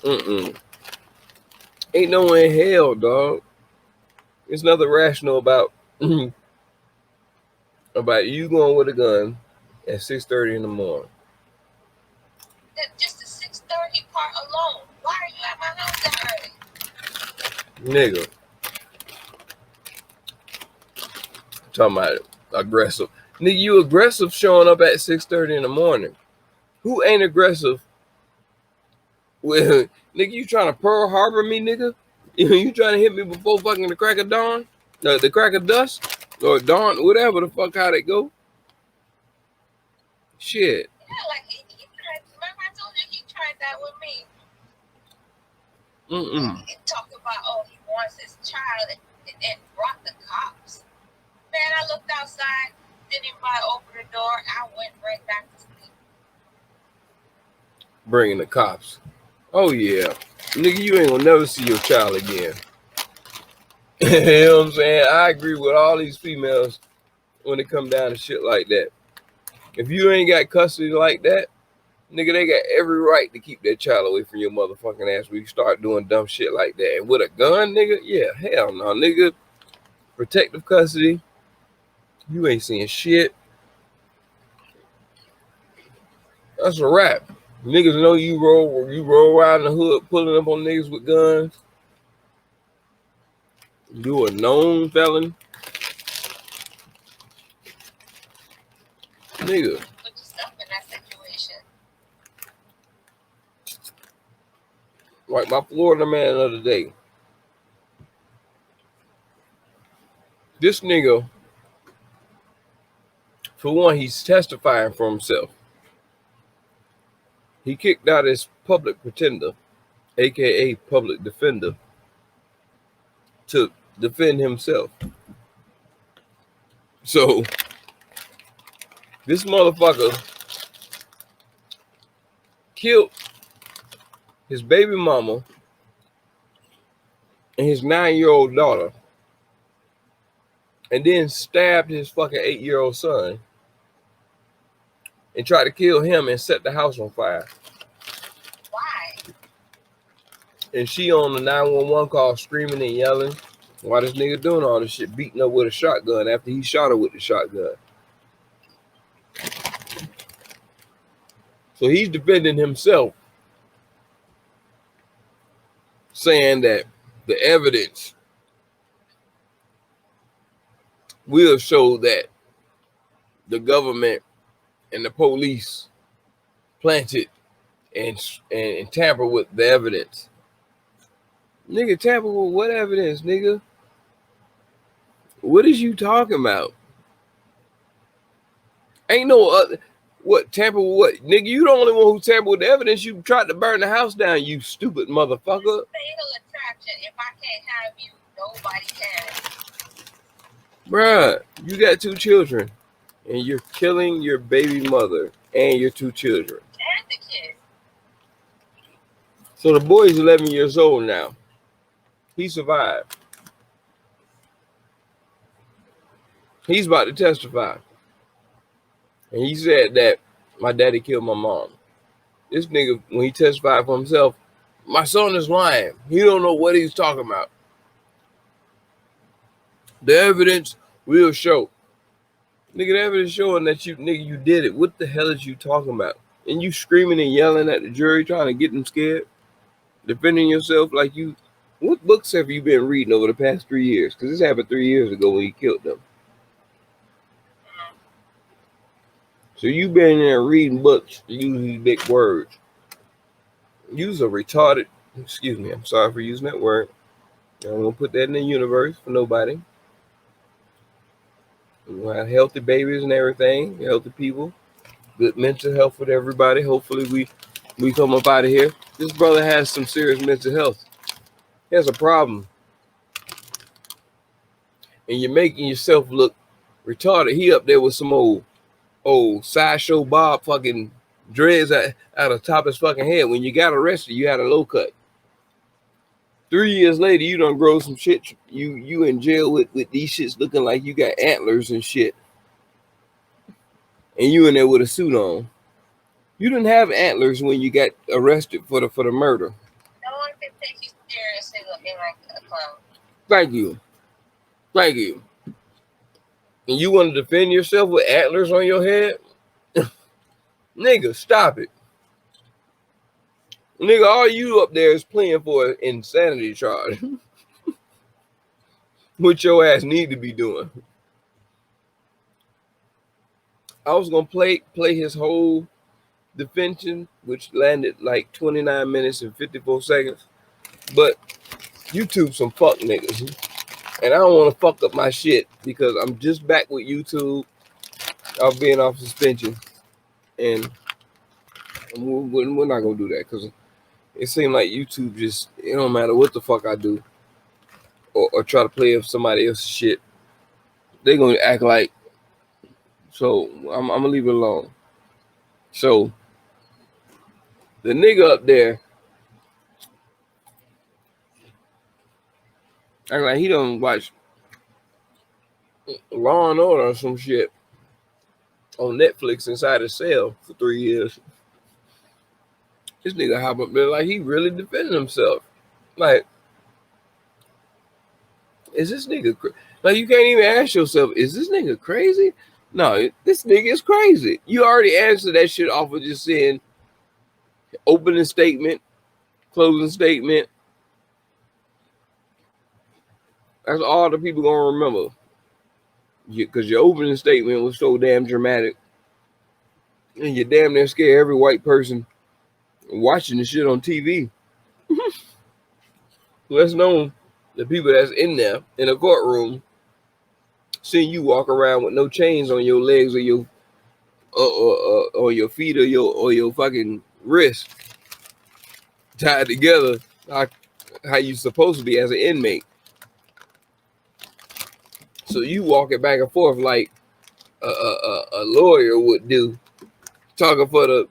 Ain't no way in hell, dog. There's nothing rational about about you going with a gun at 6:30 in the morning. Just the 6:30 part alone. Why are you at my house that early? Nigga. Talking about aggressive. Nigga, you aggressive showing up at 6:30 in the morning. Who ain't aggressive? Well, nigga, you trying to Pearl Harbor me, nigga? You trying to hit me before fucking the crack of dawn? The crack of dusk? Or dawn, whatever the fuck how they go. Shit. Yeah, like he tried. Remember I told you he tried that with me. He talked about, oh, he wants his child and brought the cops. Man, I looked outside, didn't even open the door. I went right back to sleep. Bringing the cops. Oh, yeah. Nigga, you ain't gonna never see your child again. You know what I'm saying? I agree with all these females when it come down to shit like that. If you ain't got custody like that, nigga, they got every right to keep that child away from your motherfucking ass when you start doing dumb shit like that. And with a gun, nigga, yeah, hell no, nigga. Protective custody, you ain't seeing shit. That's a wrap. Niggas know you roll around the hood pulling up on niggas with guns. You a known felon. Nigga. Put yourself in that situation. Like my Florida man the other day. This nigga, for one, he's testifying for himself. He kicked out his public pretender, aka public defender, to defend himself. So this motherfucker killed his baby mama and his 9-year-old daughter, and then stabbed his fucking 8-year-old son and tried to kill him and set the house on fire. Why? And she on the 911 call screaming and yelling why this nigga doing all this shit, beating up with a shotgun after he shot her with the shotgun. So he's defending himself, saying that the evidence will show that the government and the police planted and tamper with the evidence. Nigga, tamper with what evidence, nigga? What is you talking about? Ain't no other. What, tamper with what? Nigga, you the only one who tampered with the evidence. You tried to burn the house down, you stupid motherfucker. Fatal attraction. If I can't have you, nobody can. Bruh, you got 2 children. And you're killing your baby mother and your 2 children. And the kid. So the boy's 11 years old now. He survived. He's about to testify. And he said that my daddy killed my mom. This nigga, when he testified for himself, my son is lying. He don't know what he's talking about. The evidence will show. Nigga, the evidence showing that you did it. What the hell is you talking about? And you screaming and yelling at the jury, trying to get them scared, defending yourself like you. What books have you been reading over the past 3 years? Because this happened 3 years ago when he killed them. So you been there reading books, using these big words. You's a retarded. Excuse me. I'm sorry for using that word. I'm gonna put that in the universe for nobody. We'll have healthy babies and everything, healthy people, good mental health with everybody. Hopefully we come up out of here. This brother has some serious mental health. He has a problem. And you're making yourself look retarded. He up there with some old sideshow Bob fucking dreads out of the top of his fucking head. When you got arrested, you had a low cut. 3 years later, you done grow some shit. You in jail with these shits looking like you got antlers and shit. And you in there with a suit on. You didn't have antlers when you got arrested for the murder. clothes. Thank you. Thank you. And you want to defend yourself with antlers on your head? Nigga, stop it. Nigga, all you up there is playing for an insanity charge. What your ass need to be doing. I was gonna play his whole defension, which landed like 29 minutes and 54 seconds. But YouTube some fuck niggas. And I don't want to fuck up my shit because I'm just back with YouTube. I'll being off suspension. And we're not gonna do that because it seems like YouTube just, it don't matter what the fuck I do or try to play with somebody else's shit, they gonna act like. So I'm gonna leave it alone. So the nigga up there act like he don't watch Law and Order or some shit on Netflix inside his cell for 3 years. This nigga hop up there like he really defending himself. Like, is this nigga like, you can't even ask yourself, is this nigga crazy? No, this nigga is crazy. You already answered that shit off of just saying opening statement, closing statement. That's all the people gonna remember. Because your opening statement was so damn dramatic. And you damn near scare every white person watching the shit on TV. Let's know the people that's in there in a courtroom seeing you walk around with no chains on your legs or your feet or your fucking wrist tied together how you supposed to be as an inmate. So you walking back and forth like a lawyer would do, talking for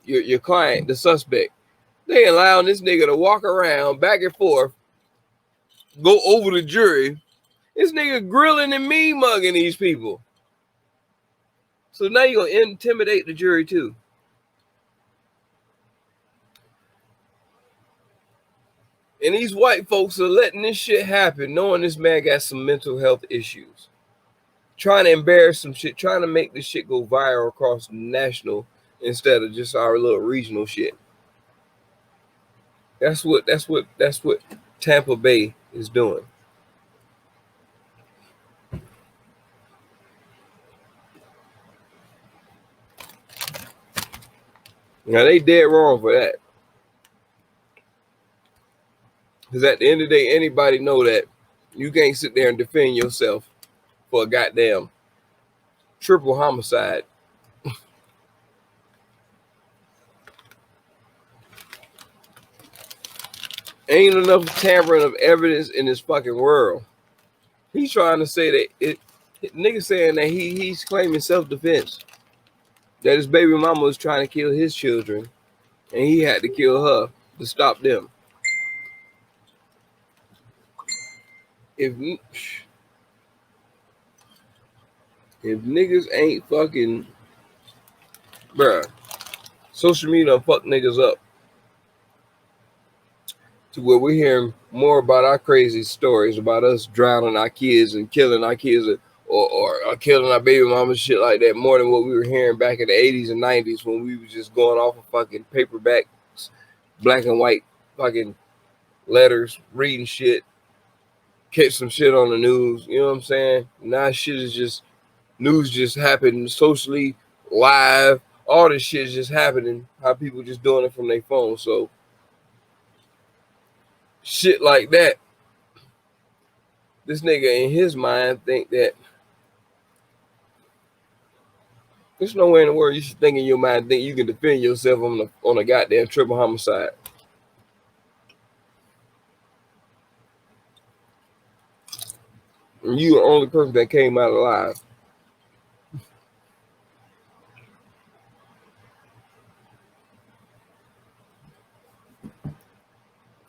your client, the suspect. They allowing this nigga to walk around back and forth, go over the jury. This nigga grilling and mean mugging these people. So now you're gonna intimidate the jury too. And these white folks are letting this shit happen, knowing this man got some mental health issues. Trying to embarrass some shit, trying to make this shit go viral across national instead of just our little regional shit. That's what Tampa Bay is doing. Now they dead wrong for that. Because at the end of the day, anybody know that you can't sit there and defend yourself for a goddamn triple homicide. Ain't enough tampering of evidence in this fucking world. He's trying to say that nigga saying that he's claiming self-defense. That his baby mama was trying to kill his children and he had to kill her to stop them. If niggas ain't fucking, bruh, social media fuck niggas up to where we're hearing more about our crazy stories about us drowning our kids and killing our kids or killing our baby mama, shit like that, more than what we were hearing back in the 80s and 90s when we was just going off of fucking paperback, black and white fucking letters, reading shit, catch some shit on the news. You know what I'm saying? Now shit is just, news just happening socially, live. All this shit is just happening. How people just doing it from their phone. So shit like that, this nigga in his mind think that there's nowhere in the world you should think in your mind think you can defend yourself on a goddamn triple homicide. And you the only person that came out alive.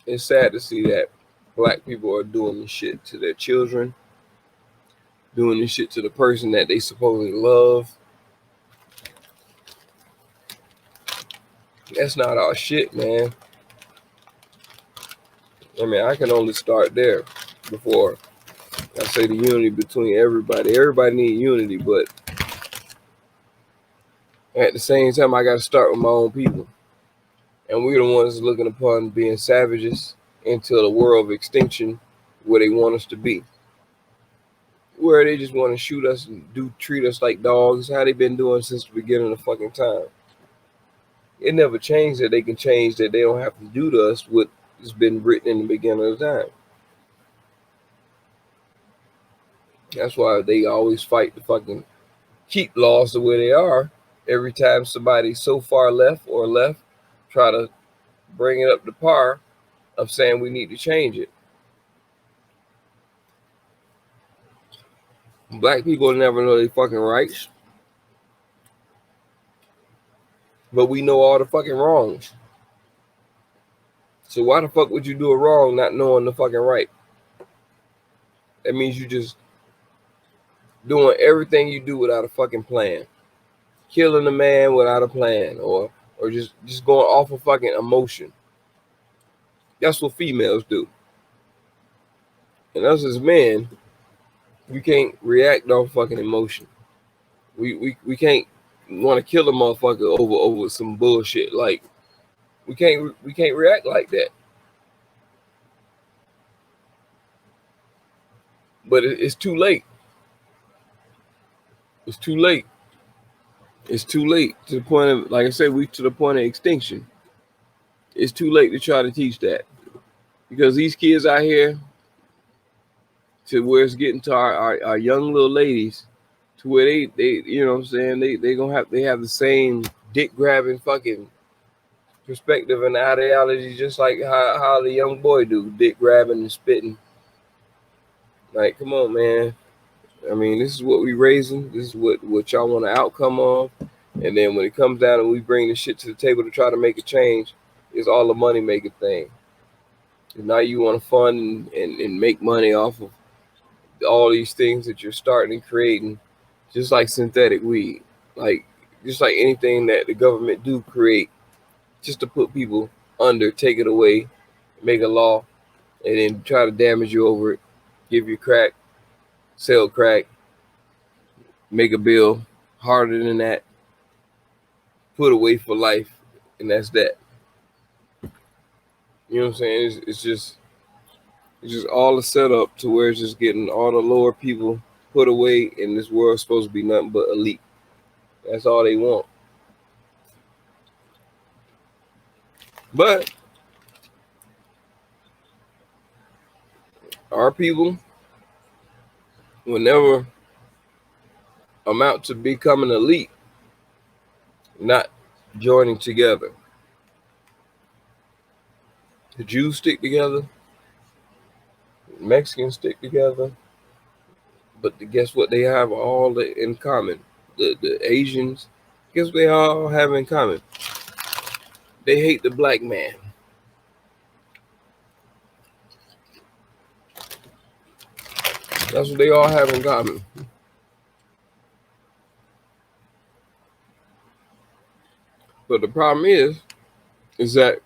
It's sad to see that black people are doing this shit to their children, doing this shit to the person that they supposedly love. That's not our shit, man. I mean, I can only start there before I say the unity between everybody. Everybody need unity, but at the same time, I got to start with my own people. And we're the ones looking upon being savages into the world of extinction where they want us to be. Where they just want to shoot us and treat us like dogs. How they been doing since the beginning of fucking time. It never changed that they can change that they don't have to do to us what has been written in the beginning of time. That's why they always fight to fucking keep laws the way they are. Every time somebody's so far left, try to bring it up to par of saying we need to change it. Black people never know their fucking rights, but we know all the fucking wrongs. So why the fuck would you do a wrong not knowing the fucking right? That means you just doing everything you do without a fucking plan. Killing a man without a plan, or just going off of fucking emotion. That's what females do. And us as men, we can't react off fucking emotion. We can't want to kill a motherfucker over some bullshit. Like we can't react like that. But it's too late. It's too late. It's too late to the point of, like I said, we to the point of extinction. It's too late to try to teach that, because these kids out here, to where it's getting to our young little ladies, to where they you know what I'm saying, they have the same dick grabbing fucking perspective and ideology, just like how the young boy do, dick grabbing and spitting. Like, come on, man. I mean, this is what we raising. This is what y'all want an outcome of. And then when it comes down and we bring the shit to the table to try to make a change, it's all a money making thing. And now you want to fund and make money off of all these things that you're starting and creating, just like synthetic weed, like just like anything that the government do create, just to put people under, take it away, make a law, and then try to damage you over it, give you crack, sell crack, make a bill harder than that, put away for life, and that's that. You know what I'm saying? It's just all a setup to where it's just getting all the lower people put away, and this world's supposed to be nothing but elite. That's all they want. But our people will never amount to becoming elite, not joining together. The Jews stick together, the Mexicans stick together, but guess what? They have all in common. The Asians, guess what they all have in common? They hate the black man. That's what they all have in common. But the problem is that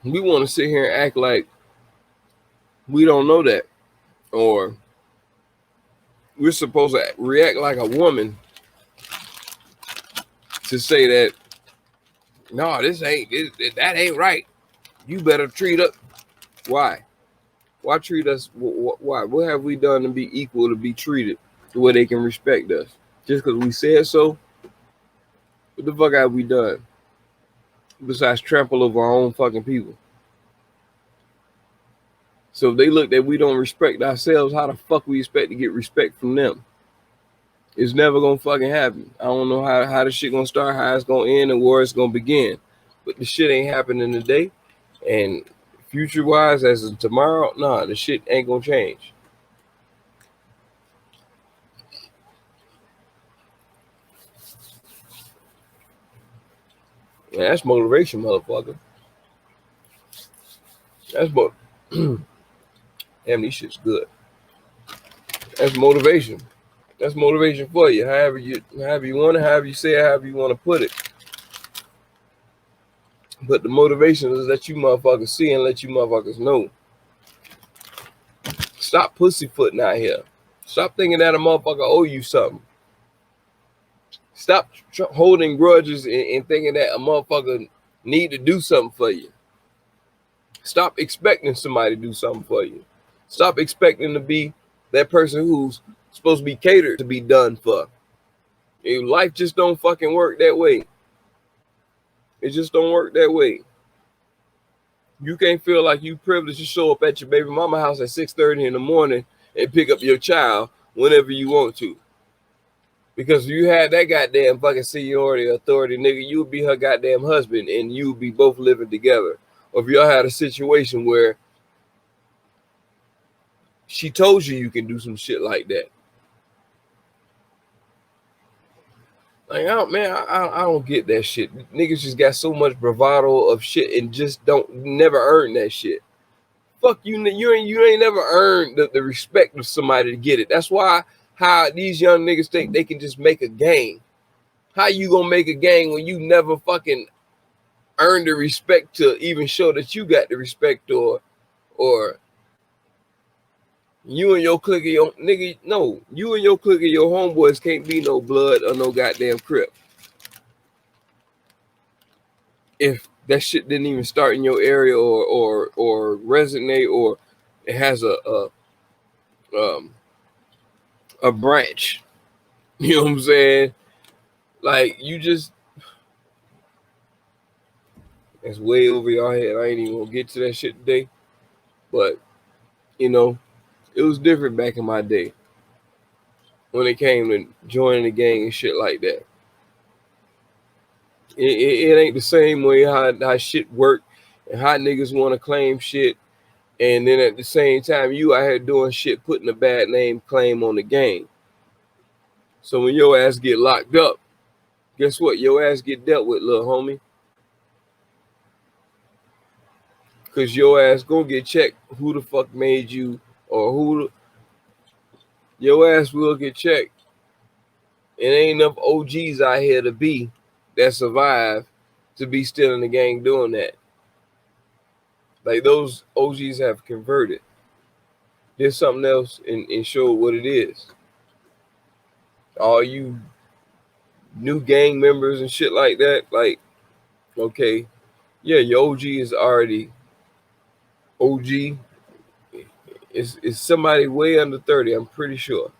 we want to sit here and act like we don't know that, or we're supposed to react like a woman to say that, no, that ain't right. You better treat us. Why? Why treat us? Why? What have we done to be equal to be treated the way they can respect us? Just because we said so? What the fuck have we done besides trample over our own fucking people? So if they look that we don't respect ourselves, how the fuck we expect to get respect from them? It's never gonna fucking happen. I don't know how the shit gonna start, how it's gonna end, and where it's gonna begin. But the shit ain't happening today. And future wise, as of tomorrow, nah, the shit ain't gonna change. Man, that's motivation, motherfucker. That's what. Damn, these shit's good. That's motivation. That's motivation for you. However you want it, however you say it, however you want to put it. But the motivation is let you motherfuckers see and let you motherfuckers know. Stop pussyfooting out here. Stop thinking that a motherfucker owe you something. Stop holding grudges and thinking that a motherfucker need to do something for you. Stop expecting somebody to do something for you. Stop expecting to be that person who's supposed to be catered to be done for. Life just don't fucking work that way. It just don't work that way. You can't feel like you privileged to show up at your baby mama house at 6:30 in the morning and pick up your child whenever you want to. Because if you had that goddamn fucking seniority authority, nigga, you would be her goddamn husband and you would be both living together. Or if y'all had a situation where she told you can do some shit like that. Like, I don't get that shit. Niggas just got so much bravado of shit and just never earn that shit. Fuck you, you ain't never earned the respect of somebody to get it. That's why how these young niggas think they can just make a gang. How you gonna make a gang when you never fucking earned the respect to even show that you got the respect, or you and your clique of your nigga, no, you and your clique of your homeboys can't be no blood or no goddamn crip. If that shit didn't even start in your area or resonate, or it has a branch, you know what I'm saying? Like, you just, it's way over your head. I ain't even gonna get to that shit today, but you know, it was different back in my day when it came to joining the gang and shit like that. It ain't the same way how shit work and how niggas want to claim shit, and then at the same time you out here doing shit, putting a bad name claim on the gang. So when your ass get locked up, guess what? Your ass get dealt with, little homie. Cause your ass gonna get checked. Who the fuck made you, or your ass will get checked. And ain't enough OGs out here to be that survive to be still in the gang doing that. Like, those OGs have converted. There's something else and show what it is. All you new gang members and shit like that, like, okay, yeah, your OG is already OG. It's somebody way under 30, I'm pretty sure.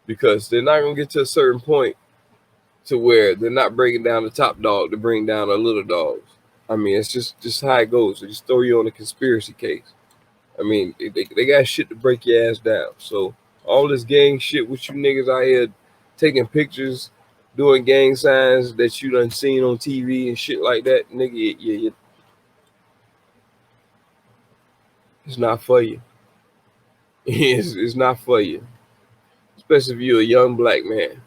Because they're not gonna get to a certain point to where they're not breaking down the top dog to bring down the little dogs. I mean, it's just how it goes. They just throw you on a conspiracy case. I mean, they got shit to break your ass down. So all this gang shit with you niggas out here taking pictures, doing gang signs that you done seen on TV and shit like that, nigga, yeah, it's not for you. It's not for you. Especially if you're a young black man.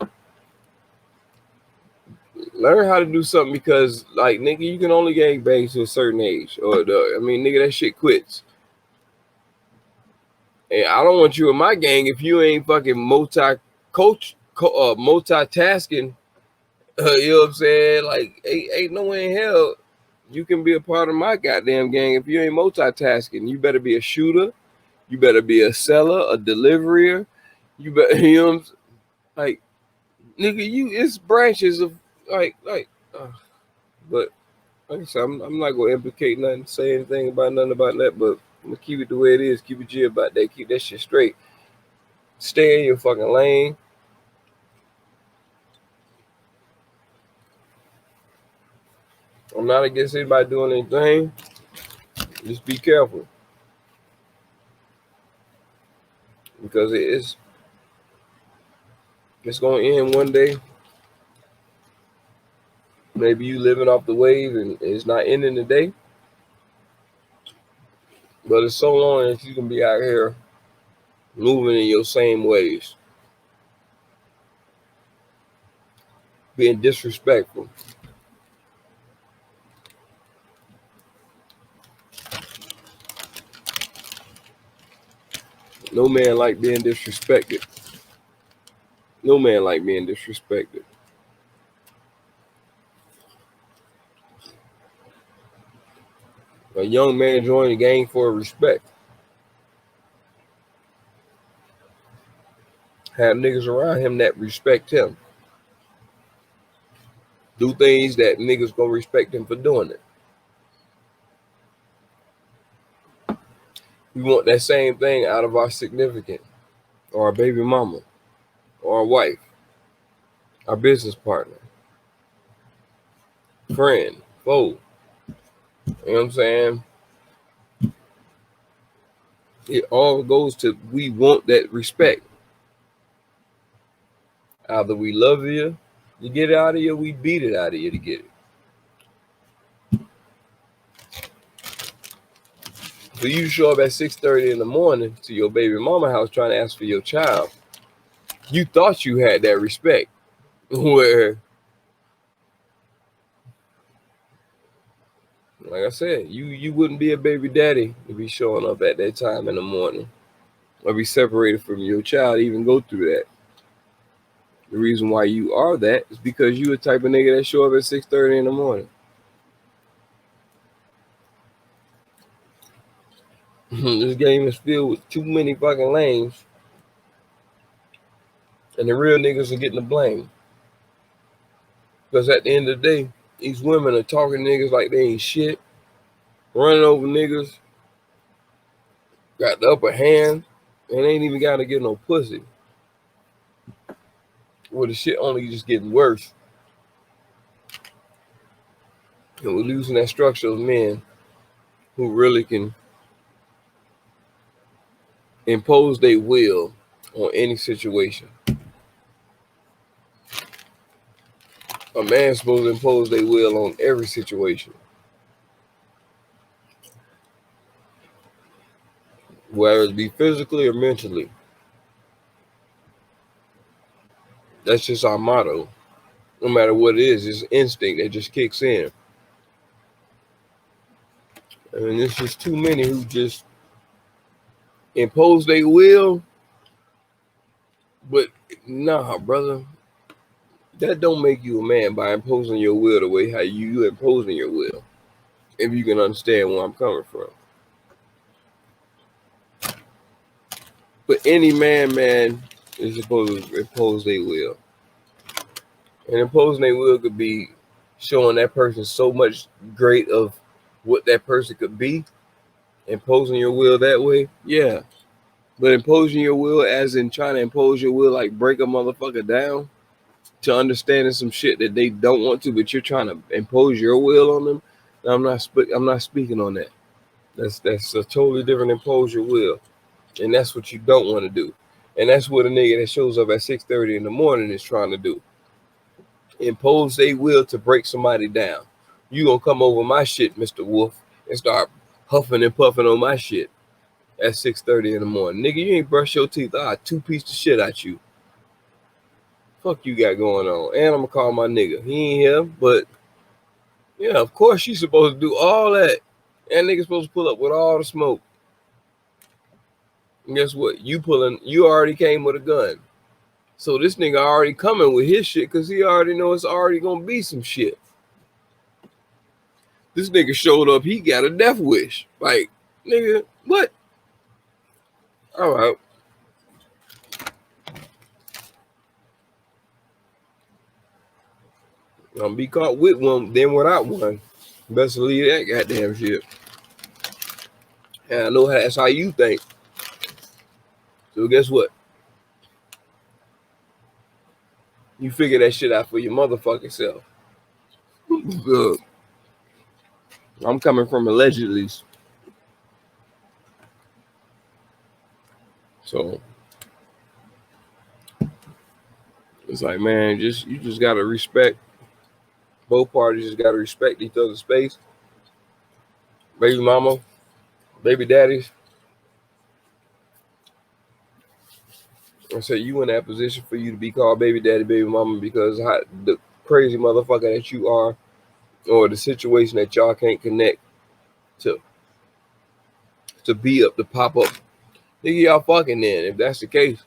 Learn how to do something, because, like, nigga, you can only gang bang to a certain age. Nigga, that shit quits. And I don't want you in my gang if you ain't fucking multitasking. You know what I'm saying? Like, ain't no way in hell you can be a part of my goddamn gang if you ain't multitasking. You better be a shooter. You better be a seller, a deliverer. You better, you know what I'm saying? Like, nigga, it's branches of, but like I said, I'm not gonna implicate nothing, say anything about nothing about that, but I'm gonna keep it the way it is, keep it G about that, keep that shit straight. Stay in your fucking lane. I'm not against anybody doing anything. Just be careful. Because it's gonna end one day. Maybe you living off the wave and it's not ending today. But it's so long that you can be out here moving in your same ways. Being disrespectful. No man like being disrespected. No man like being disrespected. A young man join the gang for respect. Have niggas around him that respect him. Do things that niggas gonna respect him for doing it. We want that same thing out of our significant, or our baby mama, or our wife, our business partner, friend, foe. You know what I'm saying? It all goes to we want that respect. Either we love you to get it out of you, or we beat it out of you to get it. So you show up at 6:30 in the morning to your baby mama house trying to ask for your child. You thought you had that respect. Where, like I said, you wouldn't be a baby daddy to be showing up at that time in the morning. Or be separated from your child, even go through that. The reason why you are that is because you a type of nigga that show up at 6:30 in the morning. This game is filled with too many fucking lames, and the real niggas are getting the blame. Because at the end of the day, these women are talking niggas like they ain't shit, running over niggas, got the upper hand, and ain't even gotta get no pussy. Well, the shit only just getting worse. And we're losing that structure of men who really can impose their will on any situation. A man's supposed to impose their will on every situation, whether it be physically or mentally. That's just our motto. No matter what it is, it's instinct that just kicks in. And there's just too many who just impose their will. But nah, brother, that don't make you a man by imposing your will the way how you imposing your will. If you can understand where I'm coming from. But any man is supposed to impose their will. And imposing their will could be showing that person so much great of what that person could be. Imposing your will that way, yeah. But imposing your will as in trying to impose your will like break a motherfucker down to understanding some shit that they don't want to, but you're trying to impose your will on them. I'm not speaking on that. That's a totally different impose your will. And that's what you don't want to do. And that's what a nigga that shows up at 6:30 in the morning is trying to do. Impose their will to break somebody down. You gonna come over my shit, Mr. Wolf, and start huffing and puffing on my shit at 6:30 in the morning. Nigga, you ain't brush your teeth. I'll two-piece the shit out you. Fuck you got going on. And I'm gonna call my nigga. He ain't here, but yeah, of course she's supposed to do all that. And nigga supposed to pull up with all the smoke. And guess what? You already came with a gun. So this nigga already coming with his shit because he already know it's already gonna be some shit. This nigga showed up, he got a death wish. Like, nigga, what? All right. I'm be caught with one, then without one. Best to leave that goddamn shit. And I know that's how you think. So guess what? You figure that shit out for your motherfucking self. Good. I'm coming from allegedly. So it's like, man, you just gotta respect. Both parties just gotta respect each other's space. Baby mama, baby daddies. I said you in that position for you to be called baby daddy, baby mama because the crazy motherfucker that you are, or the situation that y'all can't connect to be up, to pop up. Nigga, y'all fucking then, if that's the case.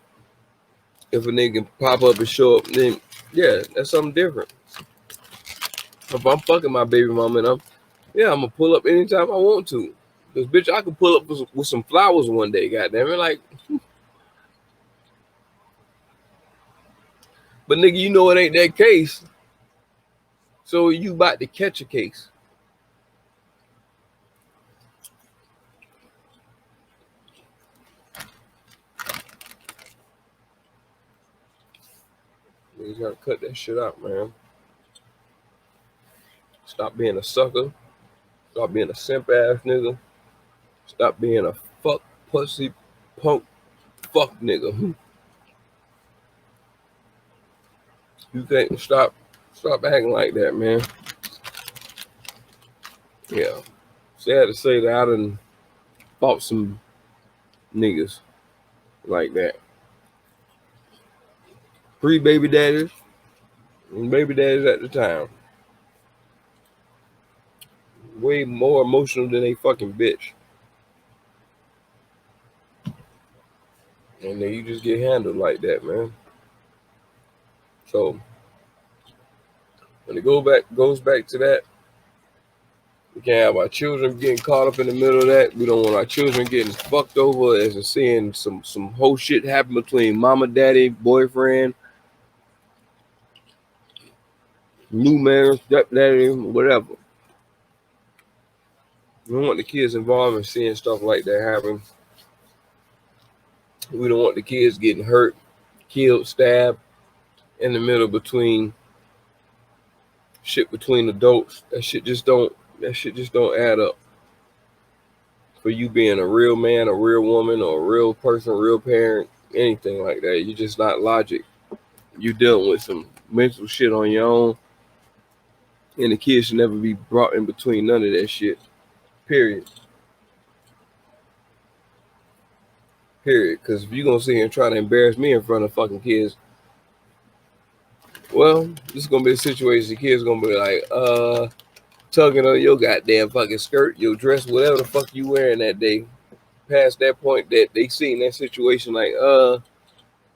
If a nigga can pop up and show up, then yeah, that's something different. If I'm fucking my baby mama and Yeah, I'm gonna pull up anytime I want to. Cause bitch, I could pull up with some flowers one day, goddamn it. Like, but nigga, you know it ain't that case. So you about to catch a case. You gotta cut that shit out, man. Stop being a sucker. Stop being a simp ass nigga. Stop being a fuck pussy punk fuck nigga. You can't stop acting like that, man. Yeah. Sad to say that I done fought some niggas like that. Pre-baby daddies and baby daddies at the time. Way more emotional than a fucking bitch. And then you just get handled like that, man. So when it goes back to that, we can't have our children getting caught up in the middle of that. We don't want our children getting fucked over as in seeing some whole shit happen between mama, daddy, boyfriend, new man, stepdaddy, whatever. We don't want the kids involved in seeing stuff like that happen. We don't want the kids getting hurt, killed, stabbed in the middle between shit between adults. That shit just don't add up. For you being a real man, a real woman, or a real person, real parent, anything like that. You're just not logic. You dealing with some mental shit on your own. And the kids should never be brought in between none of that shit. Period. Because if you're going to sit here and try to embarrass me in front of fucking kids, well, this is going to be a situation the kids going to be like, tugging on your goddamn fucking skirt, your dress, whatever the fuck you wearing that day. Past that point that they seen that situation like,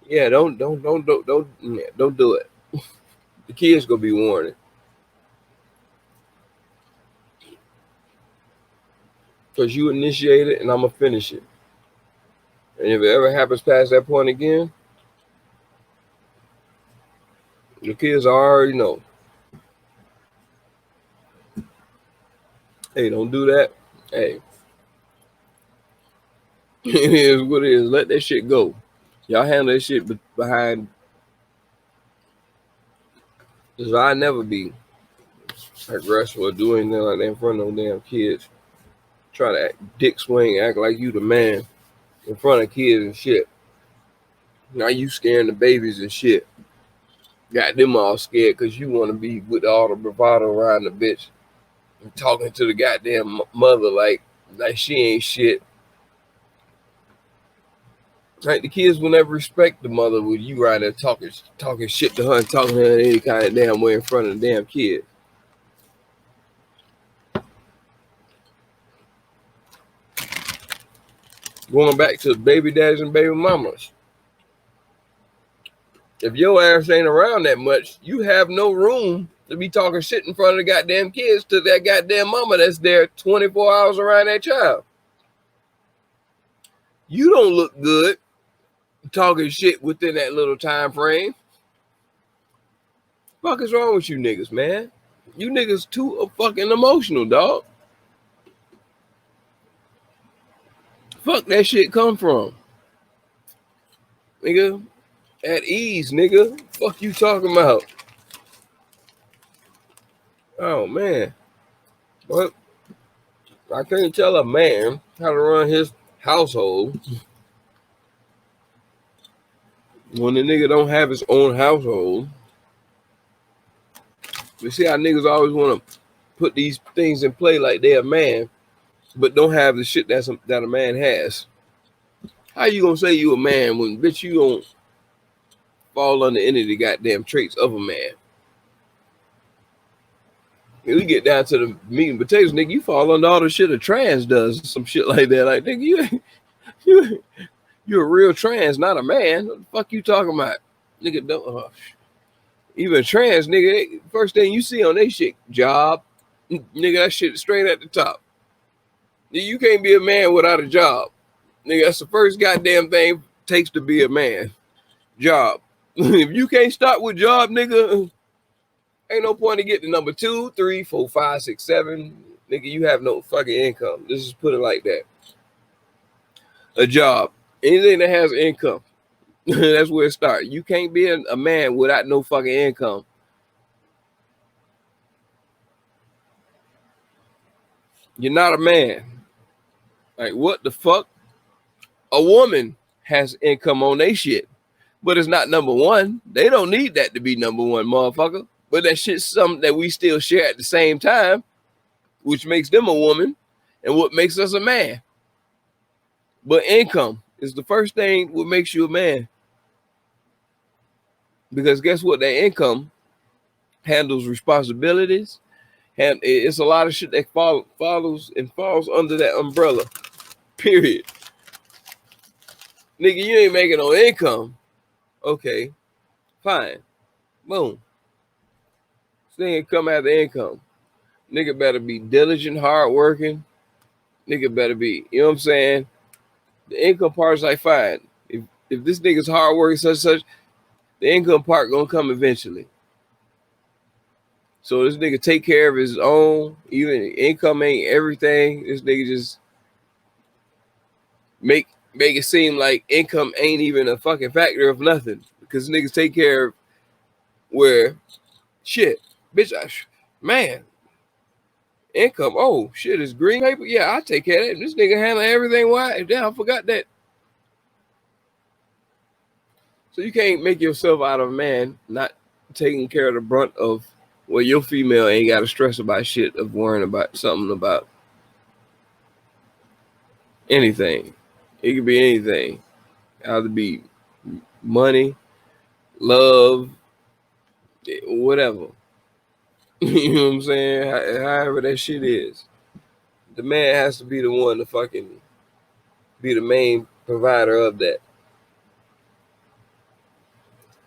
yeah, don't do it. The kids gonna be warning. Because you initiate it and I'm gonna finish it. And if it ever happens past that point again, the kids already know. Hey, don't do that. Hey. It is what it is. Let that shit go. Y'all handle that shit behind. Because I never be aggressive or do anything like that in front of no damn kids. Try to dick swing, act like you the man in front of kids and shit. Now you scaring the babies and shit. Got them all scared because you want to be with all the bravado around the bitch and talking to the goddamn mother like she ain't shit. Like the kids will never respect the mother with you right there talking shit to her and talking to her in any kind of damn way in front of the damn kid. Going back to baby daddies and baby mamas. If your ass ain't around that much, you have no room to be talking shit in front of the goddamn kids to that goddamn mama that's there 24 hours around that child. You don't look good talking shit within that little time frame. Fuck is wrong with you niggas, man? You niggas too fucking emotional, dog. Fuck that shit come from? Nigga, at ease, nigga. Fuck you talking about? Oh, man. But I can't tell a man how to run his household when the nigga don't have his own household. You see how niggas always want to put these things in play like they're a man, but don't have the shit that a man has. How you gonna say you a man when, bitch, you don't fall under any of the goddamn traits of a man? We get down to the meat and potatoes, nigga, you fall under all the shit a trans does, some shit like that. Like, nigga, you're a real trans, not a man. What the fuck you talking about? Nigga, don't, even trans, nigga, first thing you see on they shit, job, Nigga, that shit straight at the top. You can't be a man without a job. Nigga, that's the first goddamn thing it takes to be a man. Job. If you can't start with job, nigga, ain't no point to get to number 2, 3, 4, 5, 6, 7. Nigga, you have no fucking income. Let's just put it like that. A job. Anything that has income. That's where it starts. You can't be a man without no fucking income. You're not a man. Like, what the fuck? A woman has income on their shit, but it's not number one. They don't need that to be number one, motherfucker. But that shit's something that we still share at the same time, which makes them a woman and what makes us a man. But income is the first thing what makes you a man. Because guess what? That income handles responsibilities. And it's a lot of shit that follows and falls under that umbrella. Period. Nigga, you ain't making no income. Okay, fine. Boom. This thing come after income. Nigga better be diligent, hardworking. Nigga better be, you know what I'm saying? The income part is like, fine. If this nigga's hardworking, such, the income part gonna come eventually. So this nigga take care of his own. Even income ain't everything. This nigga just make it seem like income ain't even a fucking factor of nothing. Because niggas take care of where shit, bitch, man, income. Oh shit, is green paper? Yeah, I take care of that. This nigga handle everything. Why? Damn, I forgot that. So you can't make yourself out of a man not taking care of the brunt of well, your female ain't got to stress about shit of worrying about something about anything. It could be anything. Either be money, love, whatever. You know what I'm saying? However that shit is. The man has to be the one to fucking be the main provider of that.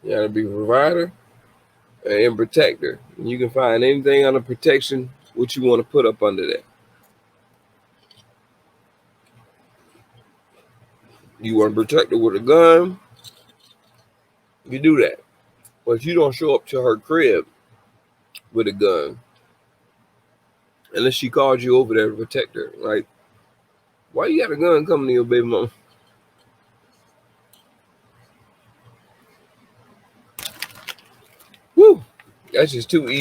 You gotta be a provider and protector. You can find anything under protection what you want to put up under that. You want to protect her with a gun, you do that. But if you don't show up to her crib with a gun, unless she called you over there to protect her, like, why you got a gun coming to your baby mama? Woo, that's just too easy.